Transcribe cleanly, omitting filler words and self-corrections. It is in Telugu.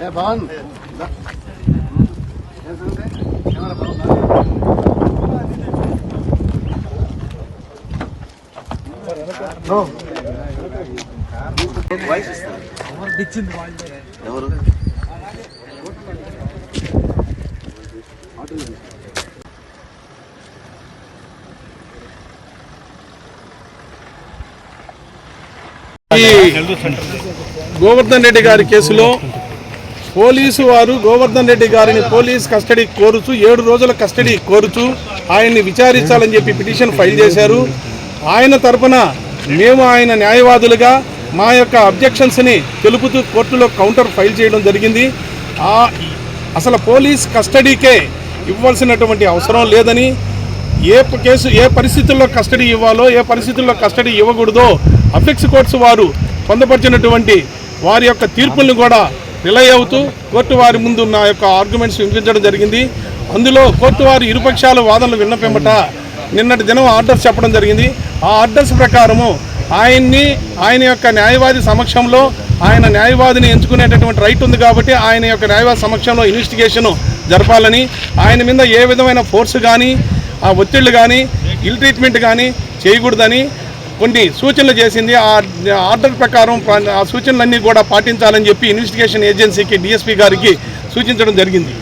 भवन గోవర్ధన్ రెడ్డి గారి కేసులో పోలీసు వారు గోవర్ధన్ రెడ్డి గారిని పోలీస్ కస్టడీ కోరుతూ 7 రోజుల కస్టడీ కోరుతూ ఆయన్ని విచారించాలని చెప్పి పిటిషన్ ఫైల్ చేశారు. ఆయన తరపున మేము ఆయన న్యాయవాదులుగా మా యొక్క అబ్జెక్షన్స్ని తెలుపుతూ కోర్టులో కౌంటర్ ఫైల్ చేయడం జరిగింది. అసలు పోలీస్ కస్టడీకే ఇవ్వాల్సినటువంటి అవసరం లేదని, ఏ పరిస్థితుల్లో కస్టడీ ఇవ్వాలో ఏ పరిస్థితుల్లో కస్టడీ ఇవ్వకూడదో అపెక్స్ కోర్ట్స్ వారు పొందపరిచినటువంటి వారి యొక్క తీర్పులను కూడా రిలై అవుతూ కోర్టు వారి ముందు నా యొక్క ఆర్గ్యుమెంట్స్ వినిపించడం జరిగింది. అందులో కోర్టు వారు ఇరుపక్షాల వాదనలు విన్నపిమ్మట నిన్నటి దినం ఆర్డర్స్ చెప్పడం జరిగింది. ఆ ఆర్డర్స్ ప్రకారము ఆయన యొక్క న్యాయవాది సమక్షంలో ఆయన న్యాయవాదిని ఎంచుకునేటటువంటి రైట్ ఉంది కాబట్టి ఆయన యొక్క న్యాయవాది సమక్షంలో ఇన్వెస్టిగేషన్ జరపాలని, ఆయన మీద ఏ విధమైన ఫోర్స్ కానీ ఆ ఒత్తిళ్లు కానీ ఇల్ ట్రీట్మెంట్ కానీ చేయకూడదని కొన్ని సూచనలు చేసింది. ఆ ఆర్డర్ ప్రకారం ఆ సూచనలన్నీ కూడా పాటించాలని చెప్పి ఇన్వెస్టిగేషన్ ఏజెన్సీకి డిఎస్పీ గారికి సూచించడం జరిగింది.